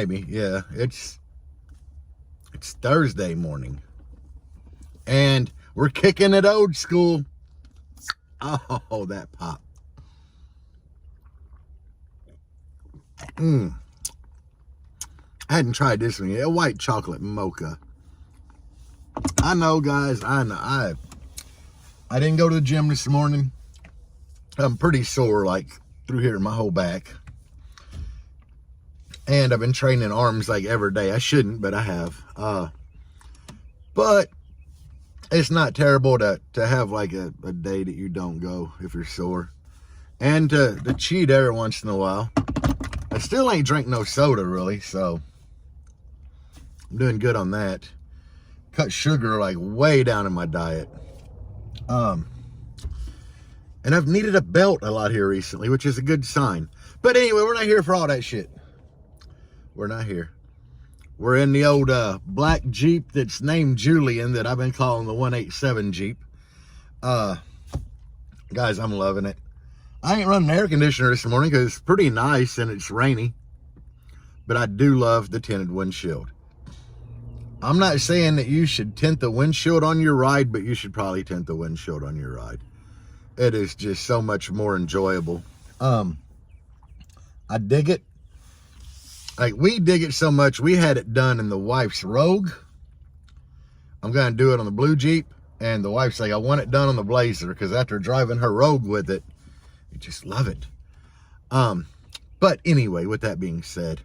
maybe, yeah. It's Thursday morning. And we're kicking it old school. Oh, that pop. I hadn't tried this one yet. A white chocolate mocha. I know, guys. I know. I didn't go to the gym this morning. I'm pretty sore, like, through here in my whole back. And I've been training arms, like, every day. I shouldn't, but I have. But it's not terrible to have, like, a day that you don't go if you're sore. And to cheat every once in a while. I still ain't drink no soda, really, so I'm doing good on that. Cut sugar, like, way down in my diet. And I've needed a belt a lot here recently, which is a good sign. But anyway, we're not here for all that shit. We're not here. We're in the old black Jeep that's named Julian that I've been calling the 187 Jeep. Guys, I'm loving it. I ain't running an air conditioner this morning because it's pretty nice and it's rainy. But I do love the tinted windshield. I'm not saying that you should tint the windshield on your ride, but you should probably tint the windshield on your ride. It is just so much more enjoyable. I dig it. Like, we dig it so much, we had it done in the wife's Rogue. I'm going to do it on the blue Jeep. And the wife's like, I want it done on the Blazer, because after driving her Rogue with it, you just love it. But anyway, with that being said,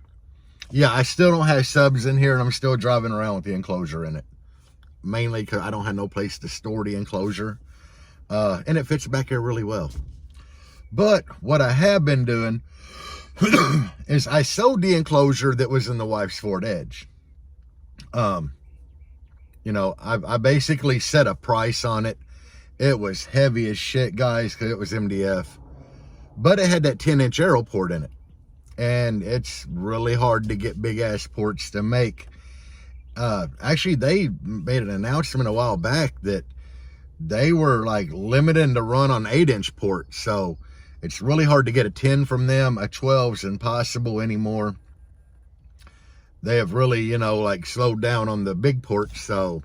yeah, I still don't have subs in here, and I'm still driving around with the enclosure in it. Mainly because I don't have no place to store the enclosure. And it fits back here really well. But what I have been doing is I sold the enclosure that was in the wife's Ford Edge. You know, I basically set a price on it. It was heavy as shit, guys, because it was MDF. But it had that 10-inch aero port in it. And it's really hard to get big-ass ports to make. Actually, they made an announcement a while back that they were, like, limiting the run on 8-inch ports. So it's really hard to get a 10 from them. A 12's impossible anymore. They have really, you know, like, slowed down on the big ports. So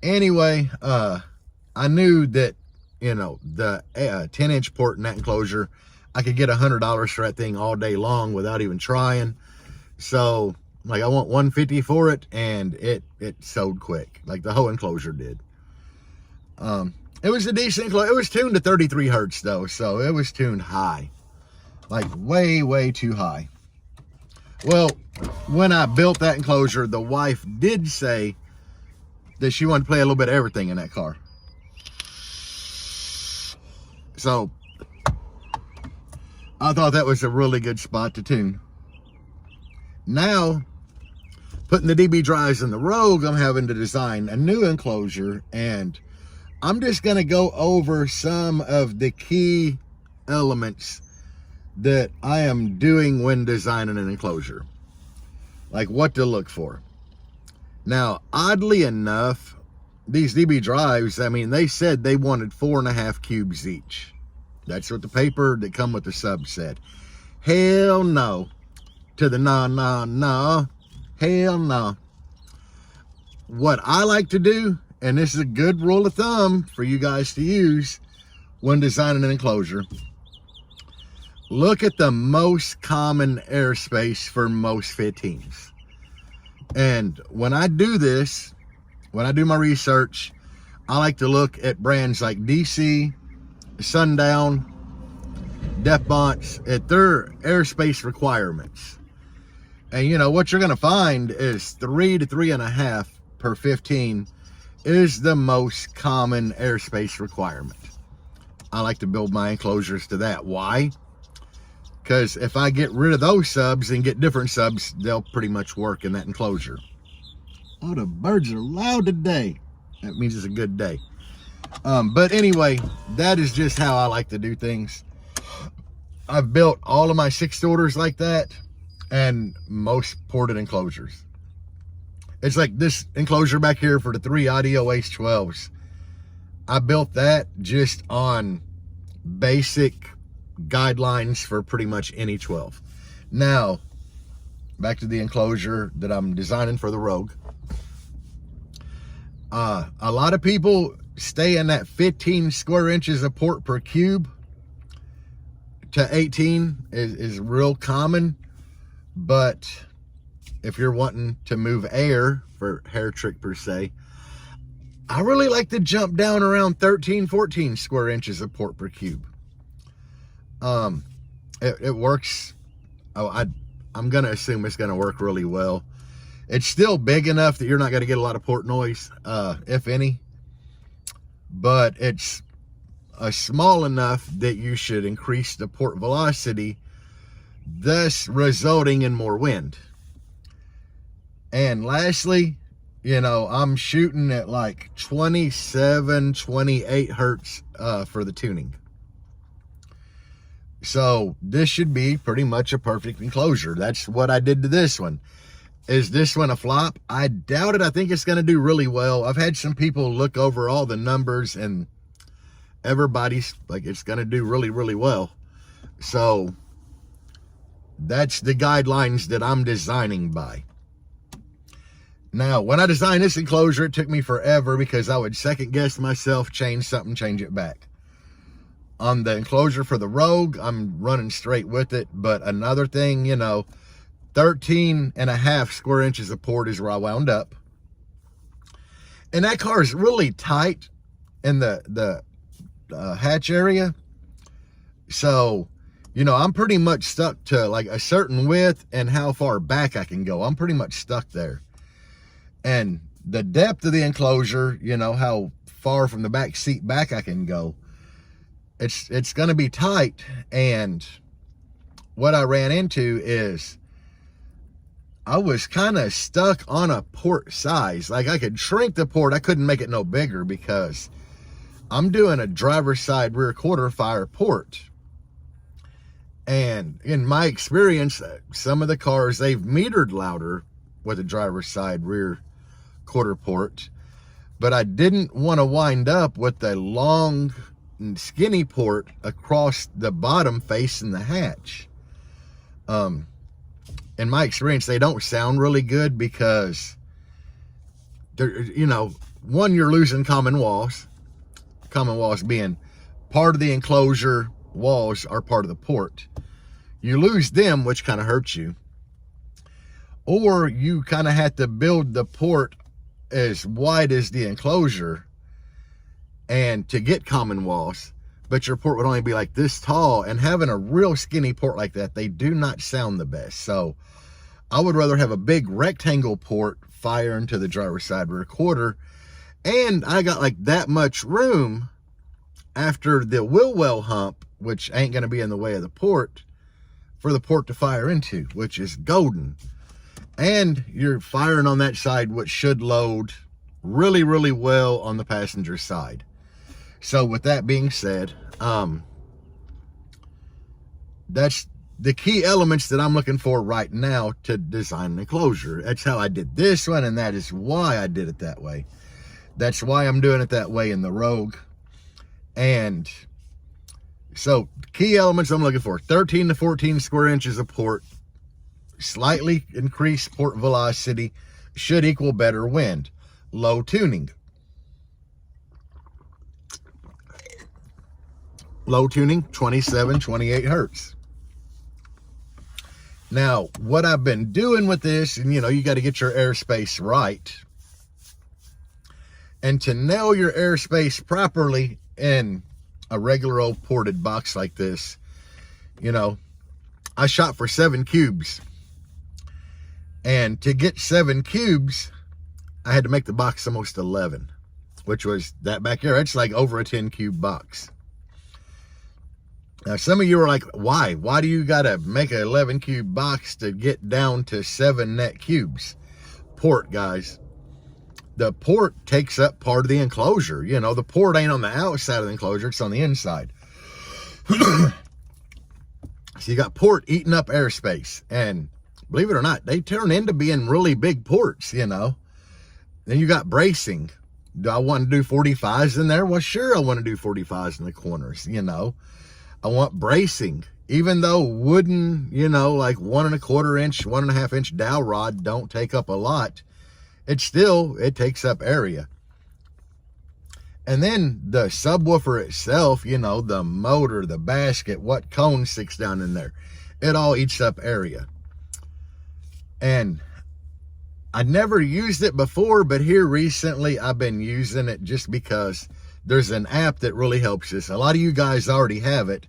anyway, I knew that, you know, the 10-inch port in that enclosure, I could get $100 for that thing all day long without even trying. So, like, I want $150 for it, and it sold quick. Like, the whole enclosure did. It was a decent enclosure. It was tuned to 33 hertz, though, so it was tuned high. Like, way, way too high. Well, when I built that enclosure, the wife did say that she wanted to play a little bit of everything in that car. So I thought that was a really good spot to tune. Now, putting the DB drives in the Rogue, I'm having to design a new enclosure, and I'm just going to go over some of the key elements that I am doing when designing an enclosure. Like what to look for. Now, oddly enough, these DB drives, I mean, they said they wanted 4.5 cubes each. That's what the paper that come with the sub said. Hell no. To the no. Hell no. What I like to do, and this is a good rule of thumb for you guys to use when designing an enclosure, look at the most common airspace for most fittings. And when I do this, when I do my research, I like to look at brands like DC, Sundown, Defbonts at their airspace requirements. And you know, what you're going to find is 3 to 3.5 per 15 is the most common airspace requirement. I like to build my enclosures to that. Why? Because if I get rid of those subs and get different subs, they'll pretty much work in that enclosure. Oh, the birds are loud today. That means it's a good day. But anyway, that is just how I like to do things. I've built all of my 6th orders like that, and most ported enclosures. It's like this enclosure back here for the 3 Audio Ace 12s. I built that just on basic guidelines for pretty much any 12. Now, back to the enclosure that I'm designing for the Rogue. A lot of people stay in that 15 square inches of port per cube to 18 is real common. But if you're wanting to move air for hair trick per se, I really like to jump down around 13, 14 square inches of port per cube. It works. I'm going to assume it's going to work really well. It's still big enough that you're not going to get a lot of port noise, if any. But it's small enough that you should increase the port velocity, thus resulting in more wind. And lastly, you know, I'm shooting at like 27, 28 hertz for the tuning. So this should be pretty much a perfect enclosure. That's what I did to this one. Is this one a flop? I doubt it. I think it's going to do really well. I've had some people look over all the numbers and everybody's like, it's going to do really, really well. So that's the guidelines that I'm designing by. Now, when I designed this enclosure, it took me forever because I would second guess myself, change something, change it back. On the enclosure for the Rogue, I'm running straight with it. But another thing, you know, 13.5 square inches of port is where I wound up. And that car is really tight in the hatch area. So, you know, I'm pretty much stuck to like a certain width and how far back I can go. I'm pretty much stuck there. And the depth of the enclosure, you know, how far from the back seat back I can go, it's going to be tight. And what I ran into is I was kind of stuck on a port size. Like I could shrink the port. I couldn't make it no bigger because I'm doing a driver's side rear quarter fire port. And in my experience, some of the cars, they've metered louder with a driver's side rear quarter port. But I didn't want to wind up with a long and skinny port across the bottom facing the hatch. In my experience, they don't sound really good because they're, you know, one, you're losing common walls being part of the enclosure. Walls are part of the port. You lose them, which kind of hurts you. Or you kind of have to build the port as wide as the enclosure and to get common walls, but your port would only be like this tall. And having a real skinny port like that, they do not sound the best. So I would rather have a big rectangle port fire into the driver's side rear quarter. And I got like that much room after the wheel well hump, which ain't going to be in the way of the port, for the port to fire into, which is golden. And you're firing on that side, which should load really, really well on the passenger side. So with that being said, that's the key elements that I'm looking for right now to design an enclosure. That's how I did this one, and that is why I did it that way. That's why I'm doing it that way in the Rogue. And so key elements I'm looking for: 13 to 14 square inches of port, slightly increased port velocity, should equal better wind, low tuning. Low tuning, 27, 28 hertz. Now, what I've been doing with this, and you know, you got to get your airspace right. And to nail your airspace properly in a regular old ported box like this, you know, I shot for 7 cubes. And to get 7 cubes, I had to make the box almost 11, which was that back there. It's like over a 10 cube box. Now, some of you are like, why? Why do you got to make an 11 cube box to get down to 7 net cubes? Port, guys. The port takes up part of the enclosure. You know, the port ain't on the outside of the enclosure. It's on the inside. So you got port eating up airspace. And believe it or not, they turn into being really big ports, you know. Then you got bracing. Do I want to do 45s in there? Well, sure, I want to do 45s in the corners, you know. I want bracing. even though wooden, you know, like 1¼ inch, 1.5 inch dowel rod don't take up a lot, it takes up area. And then the subwoofer itself, you know, the motor, the basket, what cone sticks down in there, it all eats up area. And I never used it before, but here recently I've been using it just because there's an app that really helps us. A lot of you guys already have it,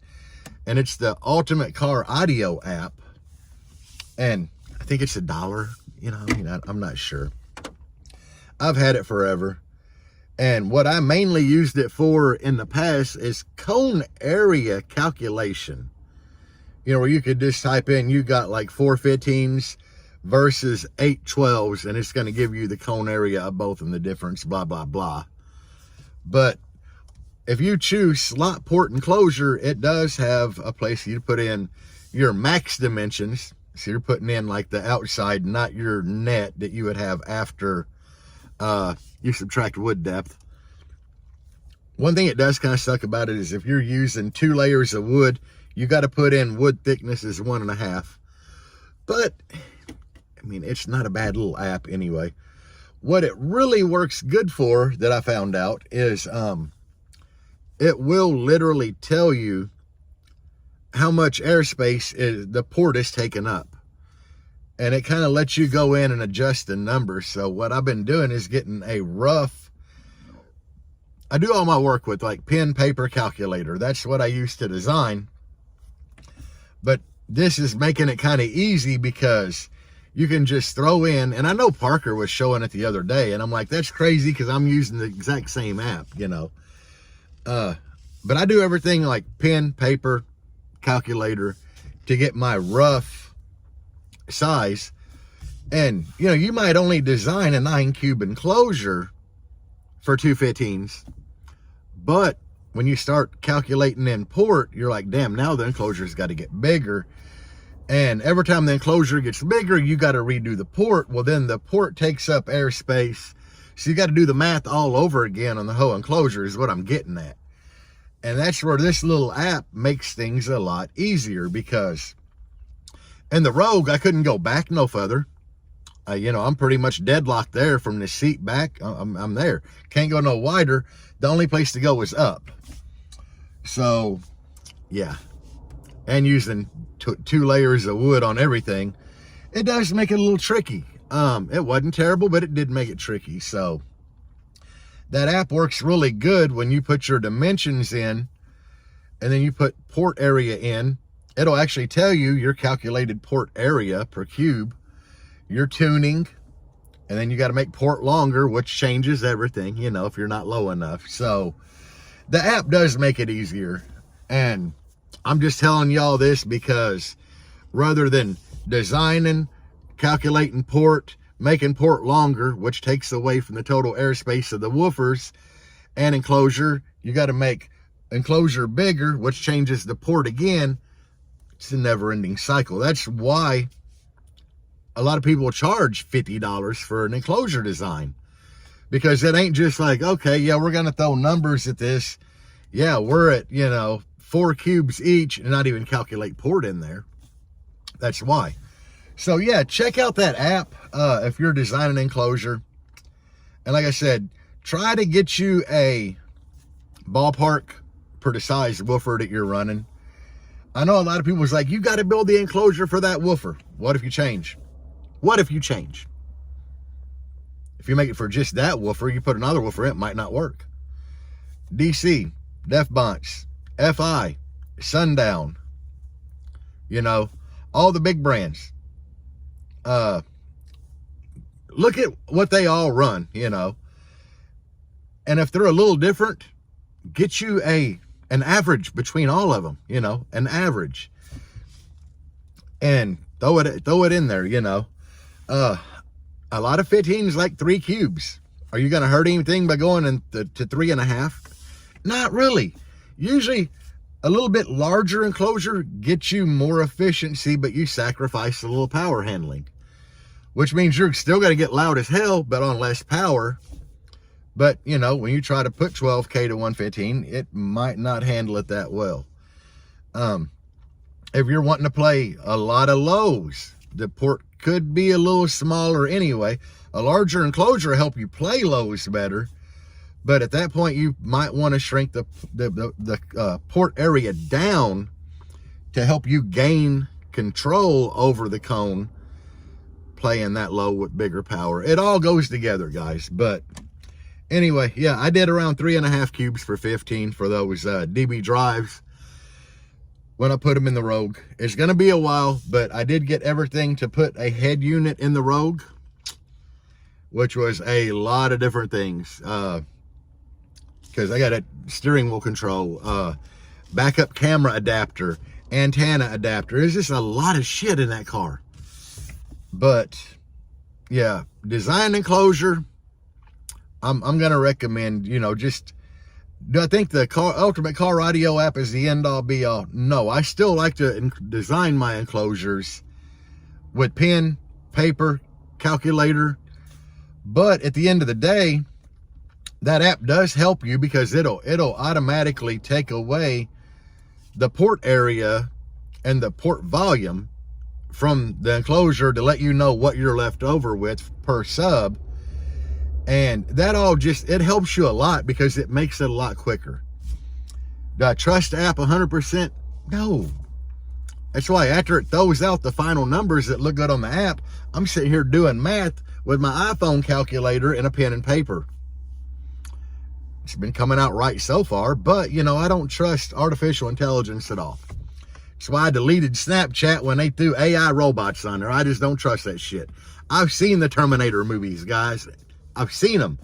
and it's the Ultimate Car Audio app. And I think it's $1, you know, I'm not sure. I've had it forever. And what I mainly used it for in the past is cone area calculation. You know, where you could just type in, you got like 4 15s versus 8 12s, and it's going to give you the cone area of both and the difference, blah, blah, blah. But if you choose slot port enclosure, it does have a place for you to put in your max dimensions. So you're putting in like the outside, not your net that you would have after you subtract wood depth. One thing it does kind of suck about it is if you're using 2 layers of wood, you got to put in wood thickness is 1.5. But I mean, it's not a bad little app anyway. What it really works good for, that I found out, is it will literally tell you how much airspace the port is taking up. And it kind of lets you go in and adjust the numbers. So what I've been doing is getting a rough, I do all my work with like pen, paper, calculator. That's what I use to design. But this is making it kind of easy because you can just throw in, and I know Parker was showing it the other day, and I'm like, that's crazy because I'm using the exact same app, you know. But I do everything like pen, paper, calculator to get my rough size. And you know, you might only design a 9 cube enclosure for 2 15s, but when you start calculating in port, you're like, damn, now the enclosure's got to get bigger. And every time the enclosure gets bigger, you got to redo the port. Well, then the port takes up airspace, so you got to do the math all over again on the whole enclosure is what I'm getting at. And that's where this little app makes things a lot easier, because in the Rogue, I couldn't go back no further. You know, I'm pretty much deadlocked there from the seat back. I'm there. Can't go no wider. The only place to go is up. So, yeah. And using 2 layers of wood on everything, it does make it a little tricky. It wasn't terrible, but it did make it tricky. So, that app works really good when you put your dimensions in, and then you put port area in. It'll actually tell you your calculated port area per cube, your tuning, and then you got to make port longer, which changes everything, you know, if you're not low enough. So the app does make it easier. And I'm just telling y'all this because rather than designing, calculating port, making port longer, which takes away from the total airspace of the woofers, and enclosure, you got to make enclosure bigger, which changes the port again. It's a never-ending cycle. That's why a lot of people charge $50 for an enclosure design, because it ain't just like, okay, yeah, we're going to throw numbers at this. Yeah, we're at, you know, 4 cubes each and not even calculate port in there. That's why. So yeah, check out that app if you're designing an enclosure. And like I said, try to get you a ballpark per the size woofer that you're running. I know a lot of people was like, you got to build the enclosure for that woofer. What if you change? What if you change? If you make it for just that woofer, you put another woofer in, it might not work. DC, Def Bunch, FI, Sundown, you know, all the big brands. Look at what they all run, you know. And if they're a little different, get you an average between all of them, you know, an average. And throw it in there, you know. A lot of 15s like 3 cubes. Are you going to hurt anything by going to 3.5? Not really. Usually a little bit larger enclosure gets you more efficiency, but you sacrifice a little power handling, which means you're still going to get loud as hell, but on less power. But, you know, when you try to put 12K to 115, it might not handle it that well. And if you're wanting to play a lot of lows, the port could be a little smaller anyway. A larger enclosure will help you play lows better, but at that point you might want to shrink the port area down to help you gain control over the cone playing that low with bigger power. It all goes together, guys. But anyway, yeah, I did around 3.5 cubes for 15 for those DB drives when I put them in the Rogue. It's going to be a while, but I did get everything to put a head unit in the Rogue, which was a lot of different things. Because I got a steering wheel control, backup camera adapter, antenna adapter. There's just a lot of shit in that car. But yeah, design enclosure, I'm gonna recommend, you know, just, do I think the Ultimate Car Radio app is the end all be all? No, I still like to design my enclosures with pen, paper, calculator. But at the end of the day, that app does help you because it'll automatically take away the port area and the port volume from the enclosure to let you know what you're left over with per sub. And that all just, it helps you a lot because it makes it a lot quicker. Do I trust the app 100%? No. That's why after it throws out the final numbers that look good on the app, I'm sitting here doing math with my iPhone calculator and a pen and paper. It's been coming out right so far, but you know, I don't trust artificial intelligence at all. That's why I deleted Snapchat when they threw AI robots on there. I just don't trust that shit. I've seen the Terminator movies, guys. I've seen them.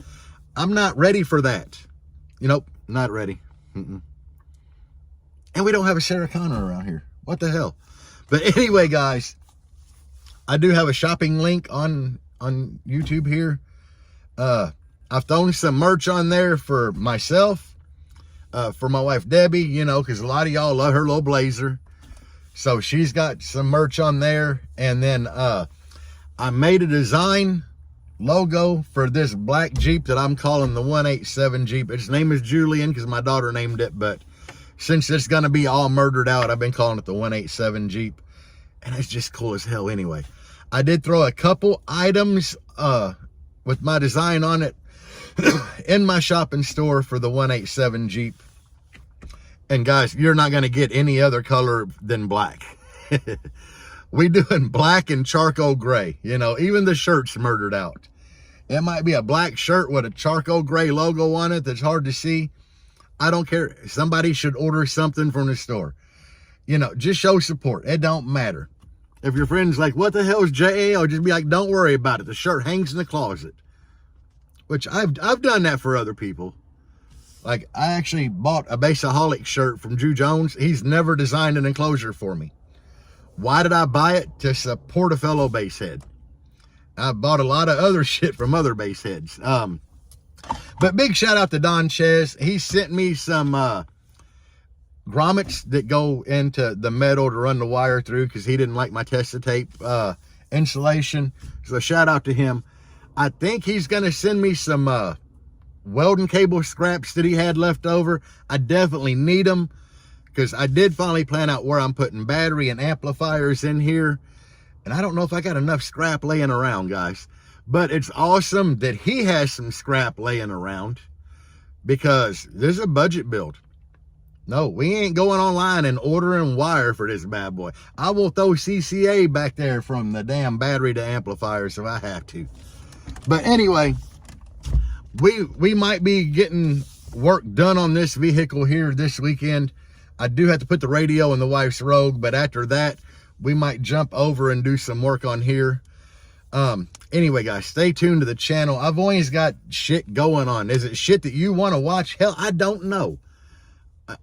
I'm not ready for that. You know, not ready. And we don't have a Sarah Connor around here. What the hell? But anyway, guys, I do have a shopping link on YouTube here. I've thrown some merch on there for myself, for my wife Debbie, you know, because a lot of y'all love her little blazer. So she's got some merch on there. And then I made a design logo for this black Jeep that I'm calling the 187 Jeep. Its name is Julian because my daughter named it, but since it's going to be all murdered out, I've been calling it the 187 Jeep. And it's just cool as hell anyway. I did throw a couple items with my design on it in my shopping store for the 187 Jeep. And guys, you're not going to get any other color than black. We doing black and charcoal gray. You know, even the shirt's murdered out. It might be a black shirt with a charcoal gray logo on it that's hard to see. I don't care. Somebody should order something from the store. You know, just show support. It don't matter. If your friend's like, what the hell is JAO? Just be like, don't worry about it. The shirt hangs in the closet. Which I've done that for other people. Like, I actually bought a Baseaholic shirt from Drew Jones. He's never designed an enclosure for me. Why did I buy it? To support a fellow basehead. I bought a lot of other shit from other baseheads. But big shout out to Don Ches. He sent me some grommets that go into the metal to run the wire through because he didn't like my Testa tape insulation. So shout out to him. I think he's going to send me some welding cable scraps that he had left over. I definitely need them because I did finally plan out where I'm putting battery and amplifiers in here. And I don't know if I got enough scrap laying around, guys. But it's awesome that he has some scrap laying around because this is a budget build. No, we ain't going online and ordering wire for this bad boy. I will throw CCA back there from the damn battery to amplifiers if I have to. But anyway, we might be getting work done on this vehicle here this weekend. I do have to put the radio in the wife's Rogue, but after that, we might jump over and do some work on here. Anyway, guys, stay tuned to the channel. I've always got shit going on. Is it shit that you want to watch? Hell, I don't know.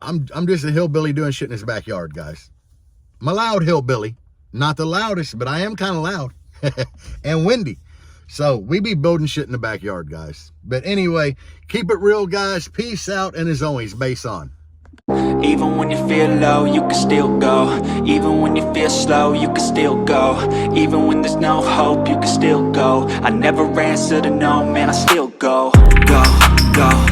I'm just a hillbilly doing shit in his backyard, guys. I'm a loud hillbilly. Not the loudest, but I am kind of loud and windy. So we be building shit in the backyard, guys. But anyway, keep it real, guys. Peace out. And as always, bass on. Even when you feel low, you can still go. Even when you feel slow, you can still go. Even when there's no hope, you can still go. I never answer to no, man, I still go. Go, go.